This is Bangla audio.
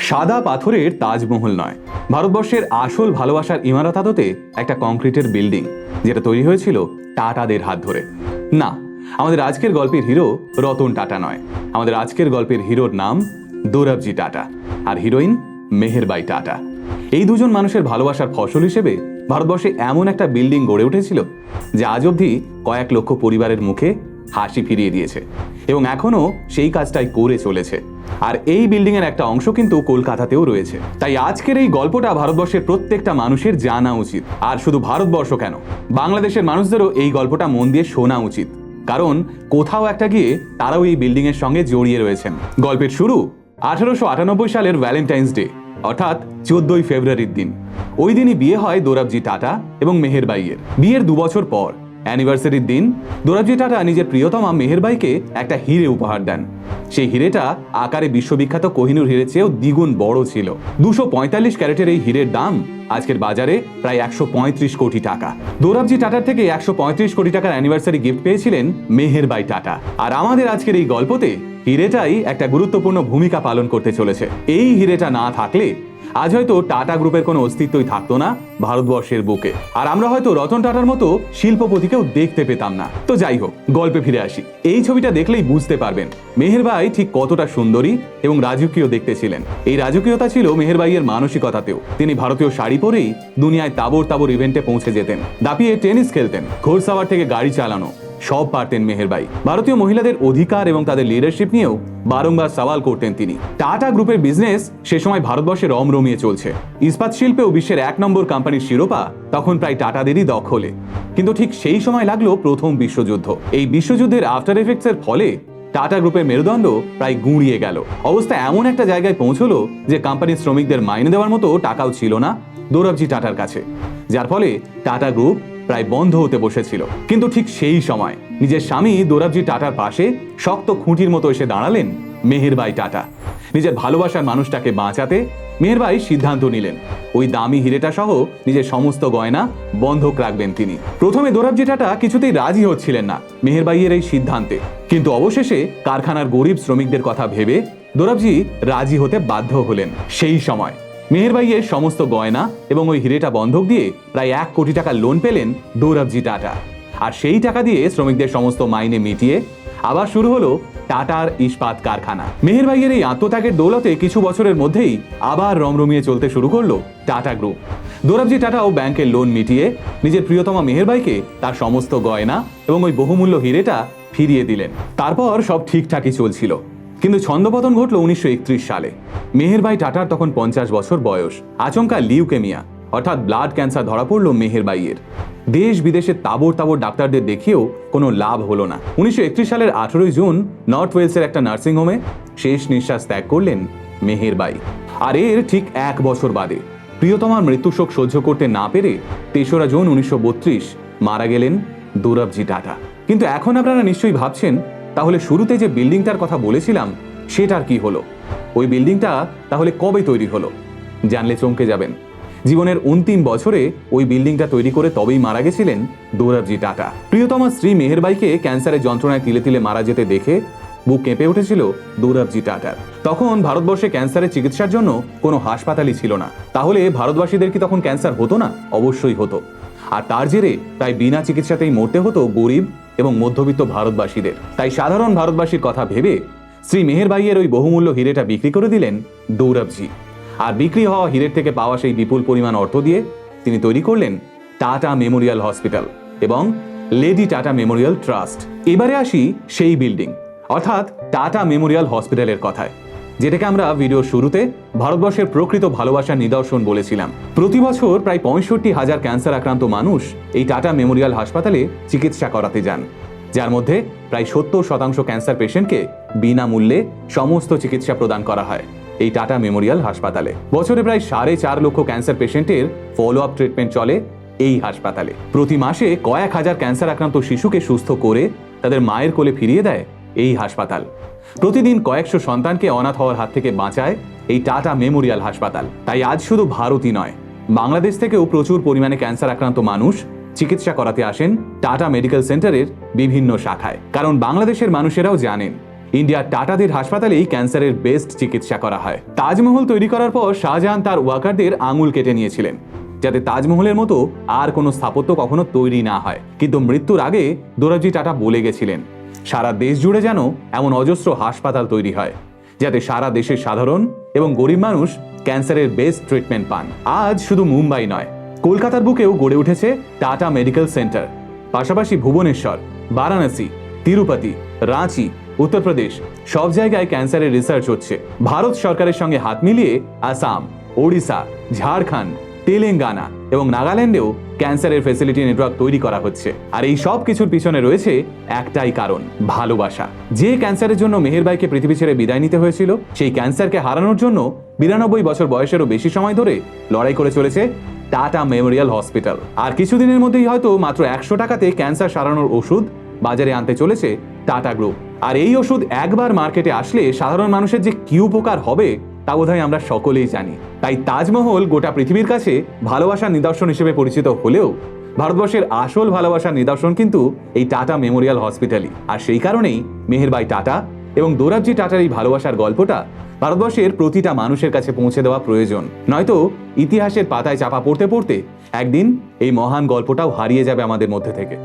সাদা পাথরের তাজমহল নয়, ভারতবর্ষের আসল ভালোবাসার ইমারত আদতে একটা কংক্রিটের বিল্ডিং, যেটা তৈরি হয়েছিল টাটাদের হাত ধরে। না, আমাদের আজকের গল্পের হিরো রতন টাটা নয়, আমাদের আজকের গল্পের হিরোর নাম দোরাবজি টাটা, আর হিরোইন মেহেরবাই টাটা। এই দুজন মানুষের ভালোবাসার ফসল হিসেবে ভারতবর্ষে এমন একটা বিল্ডিং গড়ে উঠেছিল যা আজ অবধি কয়েক লক্ষ পরিবারের মুখে হাসি ফিরিয়ে দিয়েছে এবং এখনো সেই কাজটাই করে চলেছে। আর এই বিল্ডিং এর একটা অংশ কিন্তু কলকাতাতেও রয়েছে। তাই আজকের এই গল্পটা ভারতবর্ষের প্রত্যেকটা মানুষের জানা উচিত। আর শুধু ভারতবর্ষ কেন, বাংলাদেশের মানুষদেরও এই গল্পটা মন দিয়ে শোনা উচিত, কারণ কোথাও একটা গিয়ে তারাও এই বিল্ডিং এর সঙ্গে জড়িয়ে রয়েছেন। গল্পের শুরু 1898 সালের ভ্যালেন্টাইন্স ডে, অর্থাৎ 14ই ফেব্রুয়ারির দিন। ওই দিনই বিয়ে হয় দোরাবজি টাটা এবং মেহেরবাইয়ের। বিয়ের 2 বছর পর অ্যানিভার্সারির দিন দোরাবজি টাটা নিজের প্রিয়তমা মেহেরবাইকে একটা হিরে উপহার দেন। সেই হিরেটা আকারে বিশ্ববিখ্যাত কোহিনূর হিরের চেয়েও দ্বিগুণ বড় ছিল। 245 ক্যারেটের এই হিরের দাম আজকের বাজারে প্রায় 135 কোটি টাকা। দোরাবজি টাটার থেকে 135 কোটি টাকার অ্যানিভার্সারি গিফট পেয়েছিলেন মেহেরবাই টাটা। আর আমাদের আজকের এই গল্পতে হিরেটাই একটা গুরুত্বপূর্ণ ভূমিকা পালন করতে চলেছে। এই হিরেটা না থাকলে আজ হয়তো টাটা গ্রুপের কোনো অস্তিত্বই থাকতো না ভারতবর্ষের বুকে, আর আমরা হয়তো রতন টাটার মতো শিল্পপতিকেও দেখতে পেতাম না। তো যাই হোক, গল্পে ফিরে আসি। এই ছবিটা দেখলেই বুঝতে পারবেন মেহেরবাই ঠিক কতটা সুন্দরী এবং রাজকীয় দেখতে ছিলেন। এই রাজকীয়তা ছিল মেহেরবাইয়ের মানসিকতাতেও। তিনি ভারতীয় শাড়ি পরেই দুনিয়ায় তাবর তাবর ইভেন্টে পৌঁছে যেতেন, দাপিয়ে টেনিস খেলতেন, ঘোড়সাওয়ার থেকে গাড়ি চালানো সব পারতেন মেহেরবাই। ভারতীয় মহিলাদের অধিকার এবং তাদের লিডারশিপ নিয়েও বারংবার সওয়াল করতেন তিনি। টাটা গ্রুপের বিজনেস সে সময় ভারতবর্ষে রমরমিয়ে চলছে। ইস্পাত শিল্পেও বিশ্বের 1 নম্বর কোম্পানির শিরোপা তখন প্রায় টাটাদেরই দখলে। কিন্তু ঠিক সেই সময় লাগলো প্রথম বিশ্বযুদ্ধ। এই বিশ্বযুদ্ধের আফটার এফেক্টস এর ফলে টাটা গ্রুপের মেরুদণ্ড প্রায় গুঁড়িয়ে গেল। অবস্থা এমন একটা জায়গায় পৌঁছলো যে কোম্পানির শ্রমিকদের মাইনে দেওয়ার মতো টাকাও ছিল না দোরাবজি টাটার কাছে, যার ফলে টাটা গ্রুপ প্রায় বন্ধ হতে বসেছিল। কিন্তু ঠিক সেই সময় নিজের স্বামী দোরাবজি টাটার পাশে শক্ত খুঁটির মতো এসে দাঁড়ালেন মেহেরবাই টাটা। নিজের ভালোবাসার মানুষটাকে বাঁচাতে মেহেরবাই সিদ্ধান্ত নিলেন ওই দামি হিরেটা সহ নিজের সমস্ত গয়না বন্ধক রাখবেন তিনি। প্রথমে দোরাবজি টাটা কিছুতেই রাজি হচ্ছিলেন না মেহেরবাইয়ের এই সিদ্ধান্তে, কিন্তু অবশেষে কারখানার গরিব শ্রমিকদের কথা ভেবে দোরাবজি রাজি হতে বাধ্য হলেন। সেই সময় মেহেরবাইয়ের সমস্ত গয়না এবং ওই হিরেটা বন্ধক দিয়ে প্রায় 1 কোটি টাকা লোন পেলেন দোরাবজি টাটা। আর সেই টাকা দিয়ে শ্রমিকদের সমস্ত মাইনে মিটিয়ে আবার শুরু হলো টাটার ইস্পাত কারখানা। মেহেরবাইয়ের এই আত্মত্যাগের দৌলতে কিছু বছরের মধ্যেই আবার রমরমিয়ে চলতে শুরু করলো টাটা গ্রুপ। দোরাবজি টাটাও ব্যাংকের লোন মিটিয়ে নিজের প্রিয়তমা মেহেরবাইকে তার সমস্ত গয়না এবং ওই বহুমূল্য হিরেটা ফিরিয়ে দিলেন। তারপর সব ঠিকঠাকই চলছিল, কিন্তু ছন্দপতন ঘটল 1931 সালে। মেহেরবাই টাটার তখন 50 বছর বয়স। আচমকা লিউকেমিয়া অর্থাৎ ব্লাড ক্যান্সার ধরা পড়ল মেহেরবাইয়ের। দেশ বিদেশে তাবর তাবর ডাক্তারদের দেখিয়েও কোনো লাভ হলো না। 1931 সালের 18 জুন নর্থ ওয়েলসের একটা নার্সিংহোমে শেষ নিঃশ্বাস ত্যাগ করলেন মেহেরবাই। আর এর ঠিক 1 বছর বাদে প্রিয়তমার মৃত্যুশোক সহ্য করতে না পেরে 3রা জুন 1932 মারা গেলেন দোরাবজি টাটা। কিন্তু এখন আপনারা নিশ্চয়ই ভাবছেন, তাহলে শুরুতে যে বিল্ডিংটার কথা বলেছিলাম সেটার কি হলো? ওই বিল্ডিংটা তাহলে কবে তৈরি হলো? জানলে চমকে যাবেন। জীবনের অন্তিম বছরে ওই বিল্ডিংটা তৈরি করে তবেই মারা গেছিলেন দোরাবজি টাটা। প্রিয়তমা স্ত্রী মেহেরবাইকে ক্যান্সারের যন্ত্রণায় তিলে তিলে মারা যেতে দেখে বুক কেঁপে উঠেছিল দোরাবজি টাটার। তখন ভারতবর্ষে ক্যান্সারের চিকিৎসার জন্য কোনো হাসপাতালই ছিল না। তাহলে ভারতবাসীদের কি তখন ক্যান্সার হতো না? অবশ্যই হতো। আর তার জেরে প্রায় বিনা চিকিৎসাতেই মরতে হতো গরিব এবং মধ্যবিত্ত ভারতবাসীদের। তাই সাধারণ ভারতবাসীর কথা ভেবে শ্রী মেহেরবাইয়ের ওই বহুমূল্য হিরেটা বিক্রি করে দিলেন দোরাবজি। আর বিক্রি হওয়া হিরের থেকে পাওয়া সেই বিপুল পরিমাণ অর্থ দিয়ে তিনি তৈরি করলেন টাটা মেমোরিয়াল হসপিটাল এবং লেডি টাটা মেমোরিয়াল ট্রাস্ট। এবারে আসি সেই বিল্ডিং অর্থাৎ টাটা মেমোরিয়াল হসপিটালের কথায়, যেটাকে আমরা ভিডিওর শুরুতে ভারতবর্ষের প্রকৃত ভালোবাসার নিদর্শন বলেছিলাম। প্রতি বছর প্রায় 65,000 ক্যান্সার আক্রান্ত মানুষ এই টাটা মেমোরিয়াল হাসপাতালে চিকিৎসা করাতে যান, যার মধ্যে প্রায় 70% ক্যান্সার পেশেন্টকে বিনামূল্যে সমস্ত চিকিৎসা প্রদান করা হয় এই টাটা মেমোরিয়াল হাসপাতালে। বছরে প্রায় 4.5 লক্ষ ক্যান্সার পেশেন্টের ফলো আপ ট্রিটমেন্ট চলে এই হাসপাতালে। প্রতি মাসে কয়েক হাজার ক্যান্সার আক্রান্ত শিশুকে সুস্থ করে তাদের মায়ের কোলে ফিরিয়ে দেয় এই হাসপাতাল। প্রতিদিন কয়েকশো সন্তানকে অনাথ হওয়ার হাত থেকে বাঁচায় এই টাটা মেমোরিয়াল হাসপাতাল। তাই আজ শুধু ভারতই নয়, বাংলাদেশ থেকেও প্রচুর পরিমাণে ক্যান্সার আক্রান্ত মানুষ চিকিৎসা করাতে আসেন টাটা মেডিকেল সেন্টারের বিভিন্ন শাখায়। কারণ বাংলাদেশের মানুষেরাও জানেন ইন্ডিয়ার টাটাদের হাসপাতালেই ক্যান্সারের বেস্ট চিকিৎসা করা হয়। তাজমহল তৈরি করার পর শাহজাহান তার ওয়ার্কারদের আঙুল কেটে নিয়েছিলেন, যাতে তাজমহলের মতো আর কোনো স্থাপত্য কখনো তৈরি না হয়। কিন্তু মৃত্যুর আগে দোরাবজি টাটা বলে গেছিলেন, সারা দেশ জুড়ে যেন এমন অজস্র হাসপাতাল তৈরি হয়, যাতে সারা দেশের সাধারণ এবং গরিব মানুষ ক্যান্সারের বেস্ট ট্রিটমেন্ট পান। আজ শুধু মুম্বাই নয়, কলকাতার বুকেও গড়ে উঠেছে টাটা মেডিকেল সেন্টার। পাশাপাশি ভুবনেশ্বর, বারাণসী, তিরুপতি, রাঁচি, উত্তরপ্রদেশ সব জায়গায় ক্যান্সারের রিসার্চ হচ্ছে। ভারত সরকারের সঙ্গে হাত মিলিয়ে আসাম, ওড়িশা, ঝাড়খণ্ড, তেলেঙ্গানা এবং নাগাল্যান্ডেও ক্যান্সারের ফেসিলিটি নেটওয়ার্ক তৈরি করা হচ্ছে। আর এই সব কিছুর পিছনে রয়েছে একটাই কারণ, ভালোবাসা। যে ক্যান্সারের জন্য মেহেরবাইকে পৃথিবী ছেড়ে বিদায় নিতে হয়েছিল, সেই ক্যান্সারকে হারানোর জন্য 92 বছর বয়সেরও বেশি সময় ধরে লড়াই করে চলেছে টাটা মেমোরিয়াল হসপিটাল। আর কিছুদিনের মধ্যেই হয়তো মাত্র 100 টাকাতে ক্যান্সার সারানোর ওষুধ বাজারে আনতে চলেছে টাটা গ্রুপ। আর এই ওষুধ একবার মার্কেটে আসলে সাধারণ মানুষের যে কি উপকার হবে তা বোধহয় আমরা সকলেই জানি। তাই তাজমহল গোটা পৃথিবীর কাছে ভালোবাসার নিদর্শন হিসেবে পরিচিত হলেও ভারতবর্ষের আসল ভালোবাসার নিদর্শন কিন্তু এই টাটা মেমোরিয়াল হসপিটালই। আর সেই কারণেই মেহেরবাই টাটা এবং দোরাবজি টাটার এই ভালোবাসার গল্পটা ভারতবর্ষের প্রতিটা মানুষের কাছে পৌঁছে দেওয়া প্রয়োজন। নয়তো ইতিহাসের পাতায় চাপা পড়তে পড়তে একদিন এই মহান গল্পটাও হারিয়ে যাবে আমাদের মধ্যে থেকে।